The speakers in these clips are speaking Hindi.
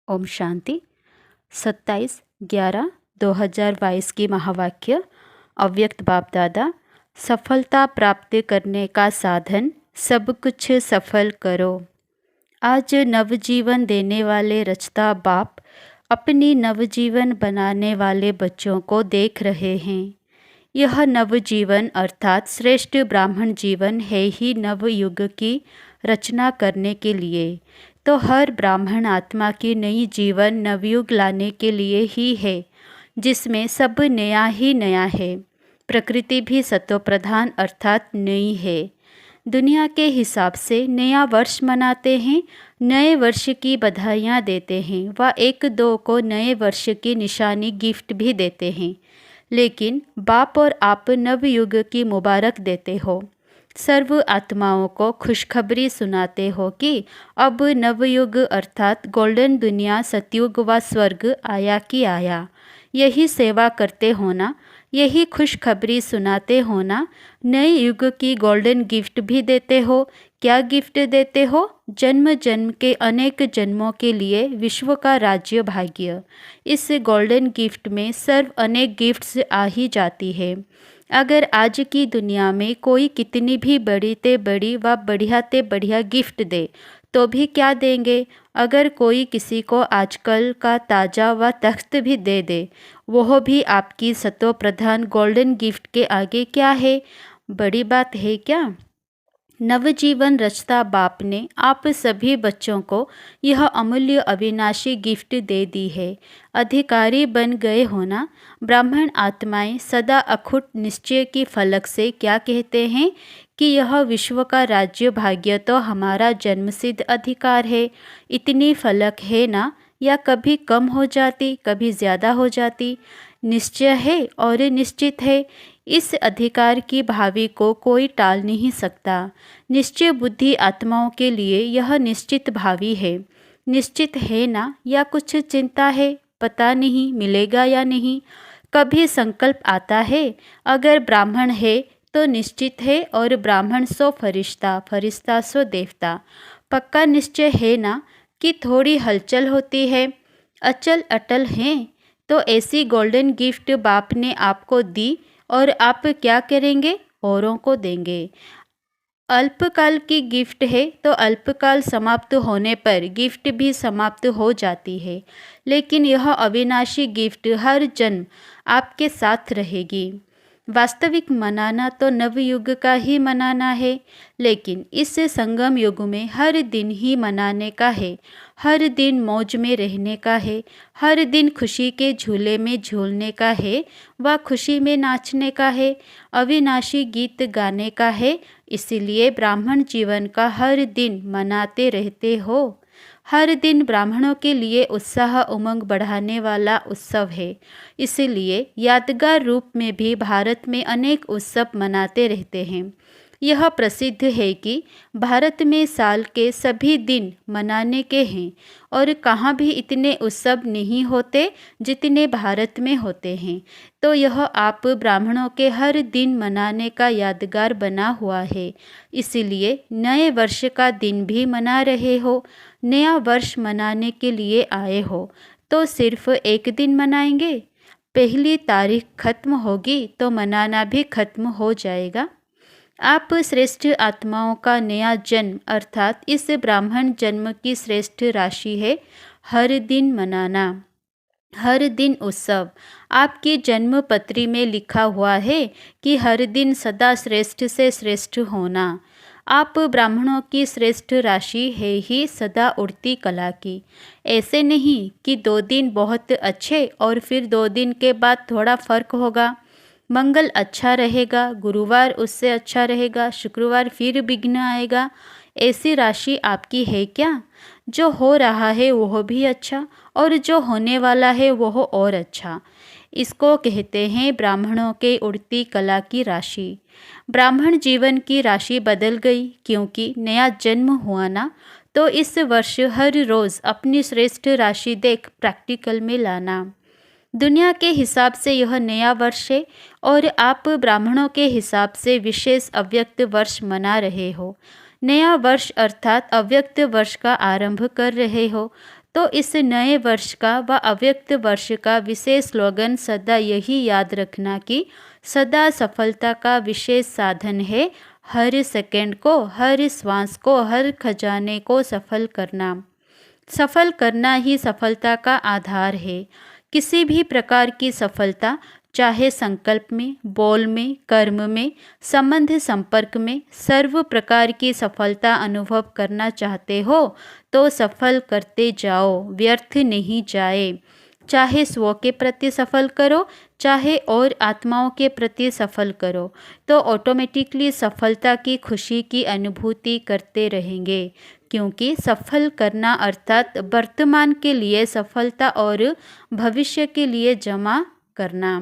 ओम शांति। 27/11/2022 की महावाक्य। अव्यक्त बाप दादा, सफलता प्राप्त करने का साधन सब कुछ सफल करो। आज नवजीवन देने वाले रचता बाप अपनी नवजीवन बनाने वाले बच्चों को देख रहे हैं। यह नवजीवन अर्थात श्रेष्ठ ब्राह्मण जीवन है ही नवयुग की रचना करने के लिए। तो हर ब्राह्मण आत्मा की नई जीवन नवयुग लाने के लिए ही है, जिसमें सब नया ही नया है। प्रकृति भी सतो प्रधान अर्थात नई है। दुनिया के हिसाब से नया वर्ष मनाते हैं, नए वर्ष की बधाइयाँ देते हैं व एक दो को नए वर्ष की निशानी गिफ्ट भी देते हैं। लेकिन बाप और आप नवयुग की मुबारक देते हो, सर्व आत्माओं को खुशखबरी सुनाते हो कि अब नवयुग अर्थात गोल्डन दुनिया सतयुग व स्वर्ग आया कि आया। यही सेवा करते होना, यही खुशखबरी सुनाते होना। नए युग की गोल्डन गिफ्ट भी देते हो। क्या गिफ्ट देते हो? जन्म जन्म के अनेक जन्मों के लिए विश्व का राज्य भाग्य। इस गोल्डन गिफ्ट में सर्व अनेक गिफ्ट्स आ ही जाती है। अगर आज की दुनिया में कोई कितनी भी बड़ी ते बड़ी व बढ़िया ते बढ़िया गिफ्ट दे तो भी क्या देंगे? अगर कोई किसी को आजकल का ताज़ा व तख्त भी दे दे, वह भी आपकी सतो प्रधान गोल्डन गिफ्ट के आगे क्या है? बड़ी बात है क्या? नवजीवन रचता बाप ने आप सभी बच्चों को यह अमूल्य अविनाशी गिफ्ट दे दी है। अधिकारी बन गए होना। ब्राह्मण आत्माएं सदा अखुट निश्चय की फलक से क्या कहते हैं कि यह विश्व का राज्य भाग्य तो हमारा जन्मसिद्ध अधिकार है। इतनी फलक है ना, या कभी कम हो जाती, कभी ज़्यादा हो जाती। निश्चय है और निश्चित है। इस अधिकार की भावी को कोई टाल नहीं सकता। निश्चय बुद्धि आत्माओं के लिए यह निश्चित भावी है। निश्चित है ना, या कुछ चिंता है? पता नहीं मिलेगा या नहीं। कभी संकल्प आता है। अगर ब्राह्मण है तो निश्चित है, और ब्राह्मण सो फरिश्ता, फरिश्ता सो देवता। पक्का निश्चय है ना कि थोड़ी हलचल होती है? अचल अटल हैं। तो ऐसी गोल्डन गिफ्ट बाप ने आपको दी और आप क्या करेंगे? औरों को देंगे। अल्पकाल की गिफ्ट है तो अल्पकाल समाप्त होने पर गिफ्ट भी समाप्त हो जाती है, लेकिन यह अविनाशी गिफ्ट हर जन्म आपके साथ रहेगी। वास्तविक मनाना तो नवयुग का ही मनाना है, लेकिन इस संगम युग में हर दिन ही मनाने का है। हर दिन मौज में रहने का है। हर दिन खुशी के झूले में झूलने का है व खुशी में नाचने का है। अविनाशी गीत गाने का है। इसीलिए ब्राह्मण जीवन का हर दिन मनाते रहते हो। हर दिन ब्राह्मणों के लिए उत्साह उमंग बढ़ाने वाला उत्सव है। इसलिए यादगार रूप में भी भारत में अनेक उत्सव मनाते रहते हैं। यह प्रसिद्ध है कि भारत में साल के सभी दिन मनाने के हैं, और कहाँ भी इतने उत्सव नहीं होते जितने भारत में होते हैं। तो यह आप ब्राह्मणों के हर दिन मनाने का यादगार बना हुआ है। इसीलिए नए वर्ष का दिन भी मना रहे हो। नया वर्ष मनाने के लिए आए हो तो सिर्फ एक दिन मनाएंगे? पहली तारीख खत्म होगी तो मनाना भी खत्म हो जाएगा। आप श्रेष्ठ आत्माओं का नया जन्म अर्थात इस ब्राह्मण जन्म की श्रेष्ठ राशि है हर दिन मनाना। हर दिन उत्सव। आपकी जन्म पत्री में लिखा हुआ है कि हर दिन सदा श्रेष्ठ से श्रेष्ठ होना। आप ब्राह्मणों की श्रेष्ठ राशि है ही सदा उड़ती कला की। ऐसे नहीं कि 2 दिन बहुत अच्छे और फिर 2 दिन के बाद थोड़ा फर्क होगा। मंगल अच्छा रहेगा, गुरुवार उससे अच्छा रहेगा, शुक्रवार फिर विघ्न आएगा। ऐसी राशि आपकी है क्या? जो हो रहा है वह भी अच्छा, और जो होने वाला है वह और अच्छा। इसको कहते हैं ब्राह्मणों के उड़ती कला की राशि। ब्राह्मण जीवन की राशि बदल गई क्योंकि नया जन्म हुआ ना। तो इस वर्ष हर रोज़ अपनी श्रेष्ठ राशि देख प्रैक्टिकल में लाना। दुनिया के हिसाब से यह नया वर्ष है, और आप ब्राह्मणों के हिसाब से विशेष अव्यक्त वर्ष मना रहे हो। नया वर्ष अर्थात अव्यक्त वर्ष का आरंभ कर रहे हो। तो इस नए वर्ष का व अव्यक्त वर्ष का विशेष स्लोगन सदा यही याद रखना कि सदा सफलता का विशेष साधन है हर सेकंड को, हर श्वास को, हर खजाने को सफल करना। सफल करना ही सफलता का आधार है। किसी भी प्रकार की सफलता, चाहे संकल्प में, बोल में, कर्म में, संबंध संपर्क में, सर्व प्रकार की सफलता अनुभव करना चाहते हो तो सफल करते जाओ, व्यर्थ नहीं जाए। चाहे स्व के प्रति सफल करो, चाहे और आत्माओं के प्रति सफल करो, तो ऑटोमेटिकली सफलता की खुशी की अनुभूति करते रहेंगे। क्योंकि सफल करना अर्थात वर्तमान के लिए सफलता और भविष्य के लिए जमा करना।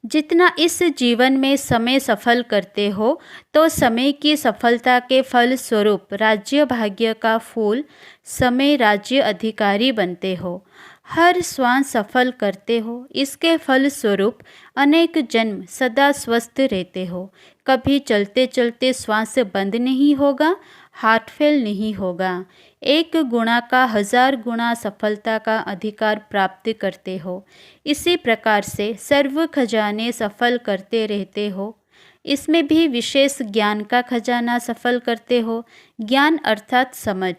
जितना इस जीवन में समय सफल करते हो तो समय की सफलता के फल स्वरूप राज्य भाग्य का फूल समय राज्य अधिकारी बनते हो। हर श्वास सफल करते हो, इसके फल स्वरूप अनेक जन्म सदा स्वस्थ रहते हो। कभी चलते चलते श्वास बंद नहीं होगा, हार्ट फेल नहीं होगा। एक गुणा का 1000 गुणा सफलता का अधिकार प्राप्त करते हो। इसी प्रकार से सर्व खजाने सफल करते रहते हो। इसमें भी विशेष ज्ञान का खजाना सफल करते हो। ज्ञान अर्थात समझ।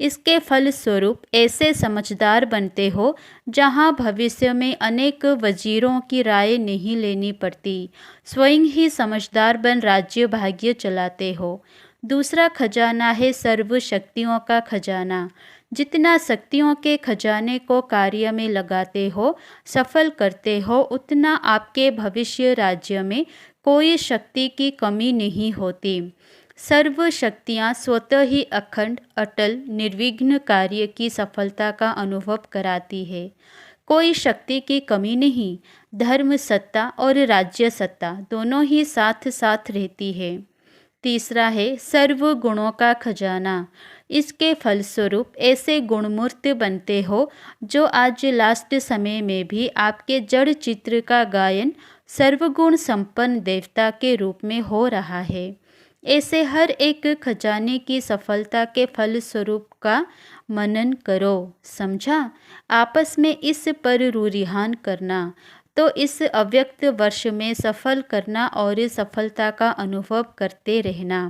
इसके फल स्वरूप ऐसे समझदार बनते हो जहाँ भविष्य में अनेक वजीरों की राय नहीं लेनी पड़ती। स्वयं ही समझदार बन राज्य भाग्य चलाते हो। दूसरा खजाना है सर्व शक्तियों का खजाना। जितना शक्तियों के खजाने को कार्य में लगाते हो, सफल करते हो, उतना आपके भविष्य राज्य में कोई शक्ति की कमी नहीं होती। सर्व शक्तियाँ स्वतः ही अखंड, अटल, निर्विघ्न कार्य की सफलता का अनुभव कराती है। कोई शक्ति की कमी नहीं। धर्म सत्ता और राज्य सत्ता दोनों ही साथ साथ रहती है। तीसरा है सर्व गुणों का खजाना। इसके फलस्वरूप ऐसे गुणमूर्त बनते हो जो आज लास्ट समय में भी आपके जड़ चित्र का गायन सर्वगुण संपन्न देवता के रूप में हो रहा है। ऐसे हर एक खजाने की सफलता के फल स्वरूप का मनन करो। समझा? आपस में इस पर रुझान करना, तो इस अव्यक्त वर्ष में सफल करना और सफलता का अनुभव करते रहना।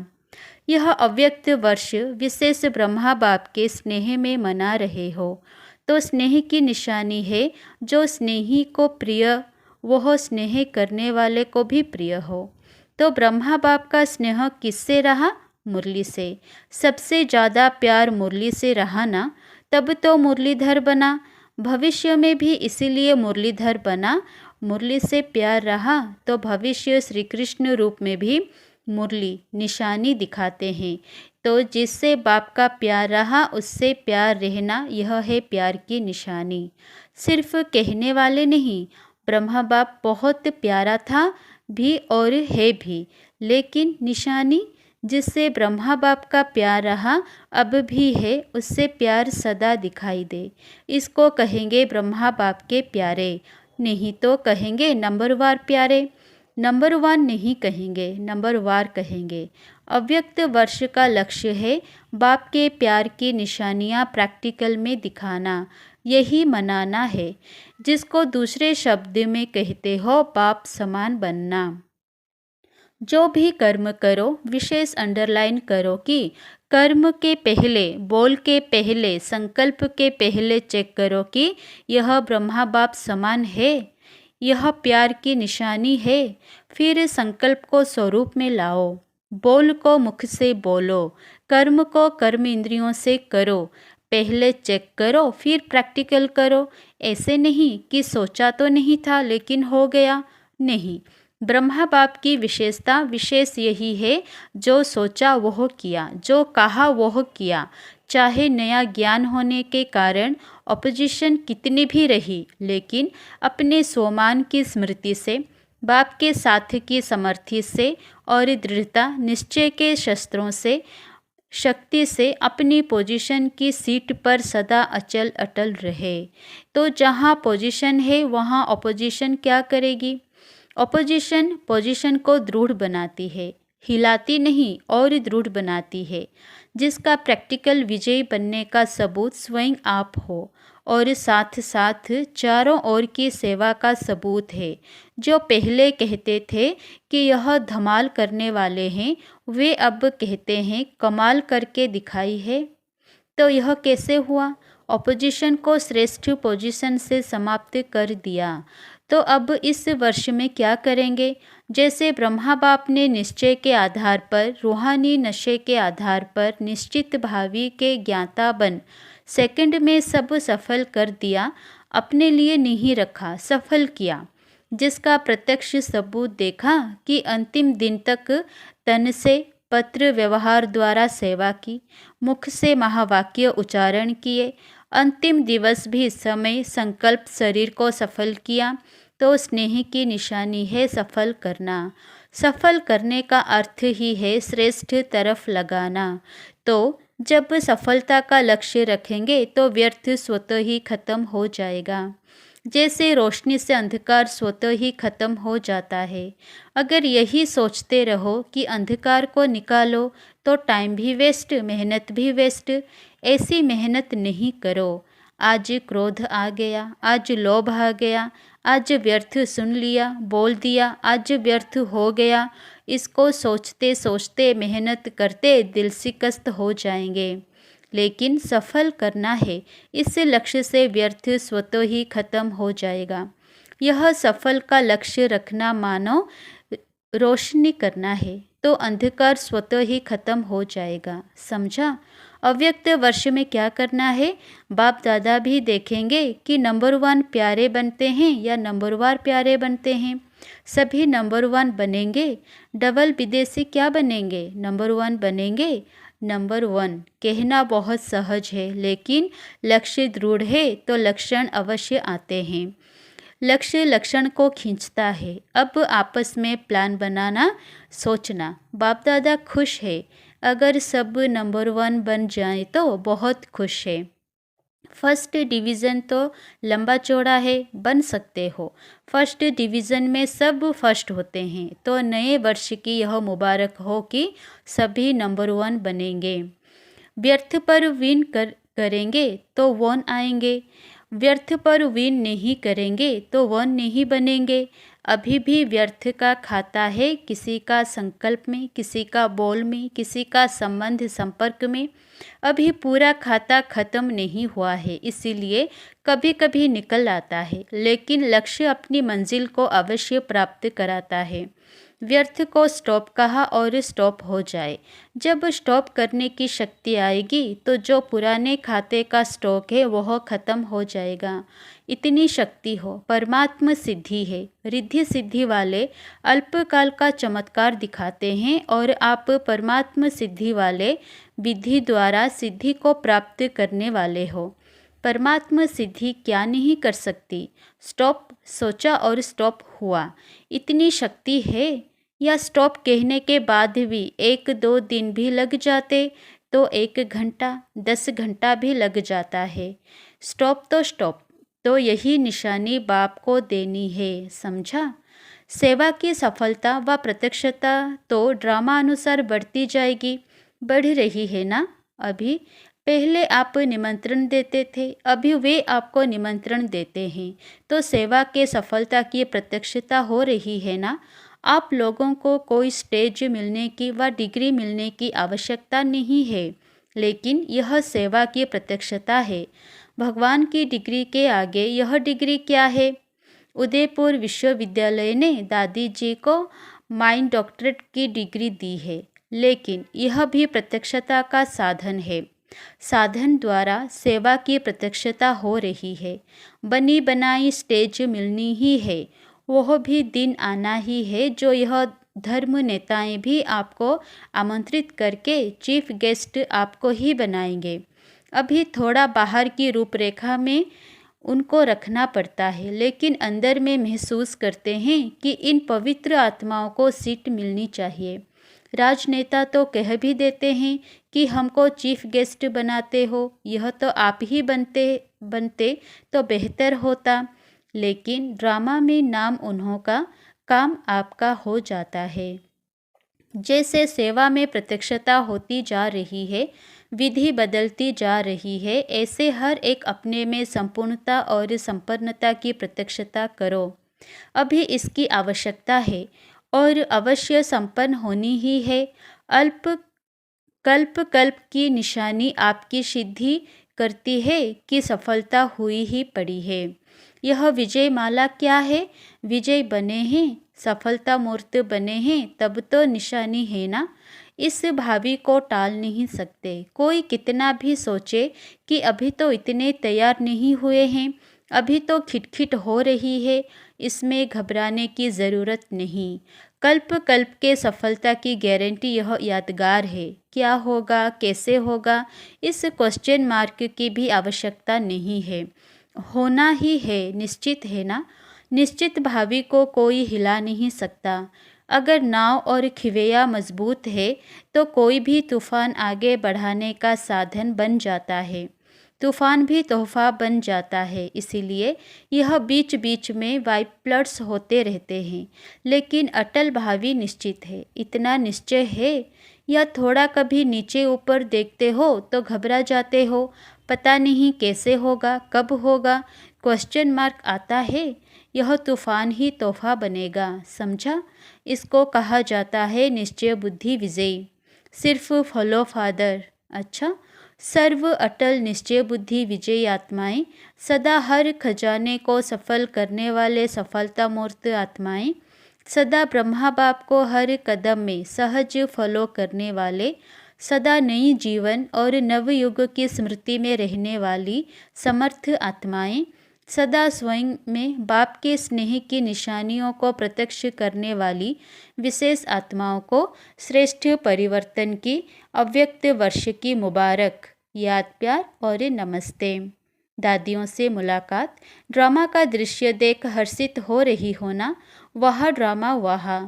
यह अव्यक्त वर्ष विशेष ब्रह्मा बाप के स्नेह में मना रहे हो, तो स्नेह की निशानी है। जो स्नेही को प्रिय, वह स्नेह करने वाले को भी प्रिय हो। तो ब्रह्मा बाप का स्नेह किससे रहा? मुरली से। सबसे ज़्यादा प्यार मुरली से रहा ना, तब तो मुरलीधर बना। भविष्य में भी इसीलिए मुरलीधर बना। मुरली से प्यार रहा तो भविष्य श्री कृष्ण रूप में भी मुरली निशानी दिखाते हैं। तो जिससे बाप का प्यार रहा उससे प्यार रहना, यह है प्यार की निशानी। सिर्फ कहने वाले नहीं, ब्रह्मा बाप बहुत प्यारा था भी और है भी, लेकिन निशानी जिससे ब्रह्मा बाप का प्यार रहा अब भी है, उससे प्यार सदा दिखाई दे। इसको कहेंगे ब्रह्मा बाप के प्यारे, नहीं तो कहेंगे नंबरवार प्यारे। नंबर 1 नहीं कहेंगे, नंबरवार कहेंगे। अव्यक्त वर्ष का लक्ष्य है बाप के प्यार की निशानियाँ प्रैक्टिकल में दिखाना, यही मनाना है, जिसको दूसरे शब्द में कहते हो बाप समान बनना। जो भी कर्म करो, विशेष अंडरलाइन करो कि कर्म के पहले, बोल के पहले, संकल्प के पहले चेक करो कि यह ब्रह्मा बाप समान है, यह प्यार की निशानी है। फिर संकल्प को स्वरूप में लाओ, बोल को मुख से बोलो, कर्म को कर्म इंद्रियों से करो। पहले चेक करो फिर प्रैक्टिकल करो। ऐसे नहीं कि सोचा तो नहीं था लेकिन हो गया, नहीं। ब्रह्मा बाप की विशेषता विशेष यही है, जो सोचा वह किया, जो कहा वह किया। चाहे नया ज्ञान होने के कारण ऑपोजिशन कितनी भी रही, लेकिन अपने स्वमान की स्मृति से, बाप के साथ की समर्थी से और दृढ़ता निश्चय के शस्त्रों से, शक्ति से अपनी पोजीशन की सीट पर सदा अचल अटल रहे। तो जहाँ पोजीशन है वहाँ ऑपोजिशन क्या करेगी? ऑपोजिशन पोजीशन को दृढ़ बनाती है। हिलाती नहीं और दृढ़ बनाती है, जिसका प्रैक्टिकल विजयी बनने का सबूत स्वयं आप हो और साथ साथ चारों ओर की सेवा का सबूत है। जो पहले कहते थे कि यह धमाल करने वाले हैं, वे अब कहते हैं कमाल करके दिखाई है। तो यह कैसे हुआ? ऑपोजिशन को श्रेष्ठ पोजीशन से समाप्त कर दिया। तो अब इस वर्ष में क्या करेंगे? जैसे ब्रह्मा बाप ने निश्चय के आधार पर, रूहानी नशे के आधार पर निश्चित भावी के ज्ञाता बन सेकंड में सब सफल कर दिया, अपने लिए नहीं रखा, सफल किया, जिसका प्रत्यक्ष सबूत देखा कि अंतिम दिन तक तन से पत्र व्यवहार द्वारा सेवा की, मुख से महावाक्य उच्चारण किए, अंतिम दिवस भी समय संकल्प शरीर को सफल किया, तो स्नेह की निशानी है सफल करना। सफल करने का अर्थ ही है श्रेष्ठ तरफ लगाना। तो जब सफलता का लक्ष्य रखेंगे तो व्यर्थ स्वतः ही खत्म हो जाएगा। जैसे रोशनी से अंधकार स्वतः ही खत्म हो जाता है। अगर यही सोचते रहो कि अंधकार को निकालो तो टाइम भी वेस्ट, मेहनत भी वेस्ट। ऐसी मेहनत नहीं करो। आज क्रोध आ गया, आज लोभ आ गया, आज व्यर्थ सुन लिया, बोल दिया, आज व्यर्थ हो गया, इसको सोचते सोचते मेहनत करते दिल शिकस्त हो जाएंगे। लेकिन सफल करना है, इस लक्ष्य से व्यर्थ स्वतः ही खत्म हो जाएगा। यह सफल का लक्ष्य रखना मानो रोशनी करना है, तो अंधकार स्वतः ही खत्म हो जाएगा। समझा? अव्यक्त वर्ष में क्या करना है? बाप दादा भी देखेंगे कि नंबर 1 प्यारे बनते हैं या नंबर वार प्यारे बनते हैं। सभी नंबर 1 बनेंगे। डबल विदेशी क्या बनेंगे? नंबर 1 बनेंगे। नंबर 1 कहना बहुत सहज है, लेकिन लक्ष्य दृढ़ है तो लक्षण अवश्य आते हैं। लक्ष्य लक्षण को खींचता है। अब आपस में प्लान बनाना, सोचना। बाप दादा खुश है, अगर सब नंबर 1 बन जाए तो बहुत खुश है। फर्स्ट डिवीज़न तो लंबा चौड़ा है, बन सकते हो। फर्स्ट डिवीज़न में सब फर्स्ट होते हैं, तो नए वर्ष की यह मुबारक हो कि सभी नंबर 1 बनेंगे। व्यर्थ पर विन करेंगे तो 1 आएंगे, व्यर्थ पर विन नहीं करेंगे तो 1 नहीं बनेंगे। अभी भी व्यर्थ का खाता है, किसी का संकल्प में, किसी का बोल में, किसी का संबंध संपर्क में। अभी पूरा खाता खत्म नहीं हुआ है, इसीलिए कभी कभी निकल आता है, लेकिन लक्ष्य अपनी मंजिल को अवश्य प्राप्त कराता है। व्यर्थ को स्टॉप कहा और स्टॉप हो जाए। जब स्टॉप करने की शक्ति आएगी तो जो पुराने खाते का स्टॉक है वह खत्म हो जाएगा। इतनी शक्ति हो, परमात्म सिद्धि है। रिद्धि सिद्धि वाले अल्पकाल का चमत्कार दिखाते हैं और आप परमात्म सिद्धि वाले विधि द्वारा सिद्धि को प्राप्त करने वाले हो। परमात्म सिद्धि क्या नहीं कर सकती? स्टॉप सोचा और स्टॉप हुआ। इतनी शक्ति है। या स्टॉप कहने के बाद भी 1-2 दिन भी लग जाते तो 1 घंटा 10 घंटा भी लग जाता है। स्टॉप तो स्टॉप, तो यही निशानी बाप को देनी है। समझा? सेवा की सफलता व प्रत्यक्षता तो ड्रामा अनुसार बढ़ती जाएगी। बढ़ रही है ना? अभी पहले आप निमंत्रण देते थे, अभी वे आपको निमंत्रण देते हैं, तो सेवा के सफलता की प्रत्यक्षता हो रही है ना? आप लोगों को कोई स्टेज मिलने की व डिग्री मिलने की आवश्यकता नहीं है, लेकिन यह सेवा की प्रत्यक्षता है। भगवान की डिग्री के आगे यह डिग्री क्या है? उदयपुर विश्वविद्यालय ने दादी जी को माइंड डॉक्टरेट की डिग्री दी है, लेकिन यह भी प्रत्यक्षता का साधन है। साधन द्वारा सेवा की प्रत्यक्षता हो रही है। बनी बनाई स्टेज मिलनी ही है। वह भी दिन आना ही है जो यह धर्म नेताएं भी आपको आमंत्रित करके चीफ गेस्ट आपको ही बनाएंगे। अभी थोड़ा बाहर की रूपरेखा में उनको रखना पड़ता है, लेकिन अंदर में महसूस करते हैं कि इन पवित्र आत्माओं को सीट मिलनी चाहिए। राजनेता तो कह भी देते हैं कि हमको चीफ गेस्ट बनाते हो, यह तो आप ही बनते तो बेहतर होता। लेकिन ड्रामा में नाम उन्हों का, काम आपका हो जाता है। जैसे सेवा में प्रत्यक्षता होती जा रही है, विधि बदलती जा रही है, ऐसे हर एक अपने में संपूर्णता और संपन्नता की प्रत्यक्षता करो। अभी इसकी आवश्यकता है और अवश्य संपन्न होनी ही है। अल्प कल्प कल्प की निशानी आपकी सिद्धि करती है कि सफलता हुई ही पड़ी है। यह विजय माला क्या है? विजय बने हैं, सफलता मूर्त बने हैं, तब तो निशानी है ना। इस भावी को टाल नहीं सकते। कोई कितना भी सोचे कि अभी तो इतने तैयार नहीं हुए हैं, अभी तो खिटखिट हो रही है, इसमें घबराने की ज़रूरत नहीं। कल्प कल्प के सफलता की गारंटी यह यादगार है। क्या होगा, कैसे होगा, इस क्वेश्चन मार्क की भी आवश्यकता नहीं है। होना ही है, निश्चित है ना। निश्चित भावी को कोई हिला नहीं सकता। अगर नाव और खिवैया मजबूत है तो कोई भी तूफान आगे बढ़ाने का साधन बन जाता है। तूफान भी तोहफा बन जाता है। इसीलिए यह बीच बीच में वाइप्लट्स होते रहते हैं, लेकिन अटल भावी निश्चित है। इतना निश्चय है या थोड़ा कभी नीचे ऊपर देखते हो तो घबरा जाते हो, पता नहीं कैसे होगा, कब होगा, क्वेश्चन मार्क आता है। यह तूफान ही तोहफा बनेगा, समझा। इसको कहा जाता है निश्चय बुद्धि विजयी। सिर्फ फॉलो फादर। अच्छा, सर्व अटल निश्चय बुद्धि विजयी आत्माएं, सदा हर खजाने को सफल करने वाले सफलता मूर्त आत्माएं, सदा ब्रह्मा बाप को हर कदम में सहज फॉलो करने वाले, सदा नई जीवन और नवयुग की स्मृति में रहने वाली समर्थ आत्माएं, सदा स्वयं में बाप के स्नेह की निशानियों को प्रत्यक्ष करने वाली विशेष आत्माओं को श्रेष्ठ परिवर्तन की अव्यक्त वर्ष की मुबारक याद, प्यार और नमस्ते। दादियों से मुलाकात। ड्रामा का दृश्य देख हर्षित हो रही हो ना। वाह ड्रामा वाह,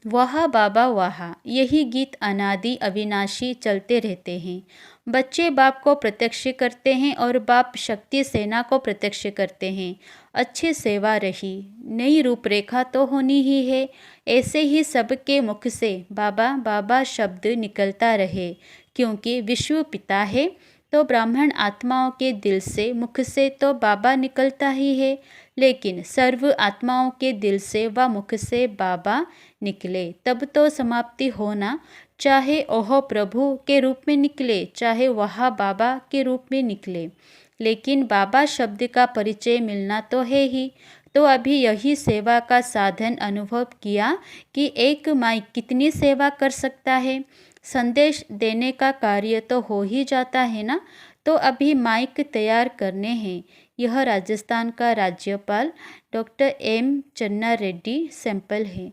वाह बाबा वाह। यही गीत अनादि अविनाशी चलते रहते हैं। बच्चे बाप को प्रत्यक्ष करते हैं और बाप शक्ति सेना को प्रत्यक्ष करते हैं। अच्छी सेवा रही, नई रूपरेखा तो होनी ही है। ऐसे ही सबके मुख से बाबा बाबा शब्द निकलता रहे, क्योंकि विश्व पिता है तो ब्राह्मण आत्माओं के दिल से मुख से तो बाबा निकलता ही है, लेकिन सर्व आत्माओं के दिल से व मुख से बाबा निकले तब तो समाप्ति होना। चाहे ओह प्रभु के रूप में निकले, चाहे वह बाबा के रूप में निकले, लेकिन बाबा शब्द का परिचय मिलना तो है ही। तो अभी यही सेवा का साधन अनुभव किया कि एक माइक कितनी सेवा कर सकता है। संदेश देने का कार्य तो हो ही जाता है ना। तो अभी माइक तैयार करने हैं। यह राजस्थान का राज्यपाल डॉक्टर एम चन्ना रेड्डी सैंपल है।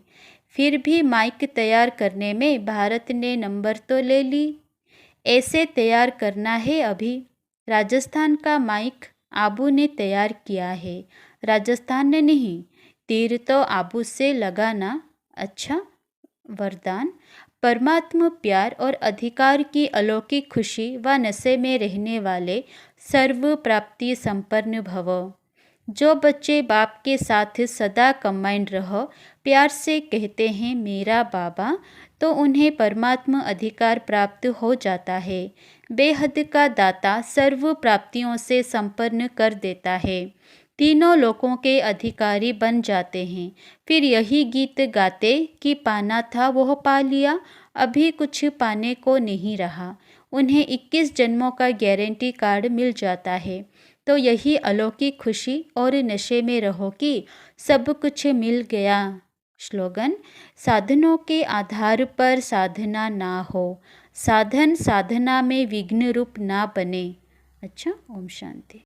फिर भी माइक तैयार करने में भारत ने नंबर तो ले ली। ऐसे तैयार करना है अभी। राजस्थान का माइक आबू ने तैयार किया है, राजस्थान ने नहीं। तीर तो आबू से लगाना। अच्छा, वरदान। परमात्म प्यार और अधिकार की अलौकिक खुशी व नशे में रहने वाले सर्व प्राप्ति संपन्न भव। जो बच्चे बाप के साथ सदा कंबाइंड रहो, प्यार से कहते हैं मेरा बाबा, तो उन्हें परमात्म अधिकार प्राप्त हो जाता है। बेहद का दाता सर्व प्राप्तियों से संपन्न कर देता है। तीनों लोकों के अधिकारी बन जाते हैं। फिर यही गीत गाते कि पाना था वह पा लिया, अभी कुछ पाने को नहीं रहा। उन्हें 21 जन्मों का गारंटी कार्ड मिल जाता है। तो यही अलौकिक खुशी और नशे में रहो कि सब कुछ मिल गया। स्लोगन। साधनों के आधार पर साधना ना हो, साधन साधना में विघ्न रूप ना बने। अच्छा, ओम शांति।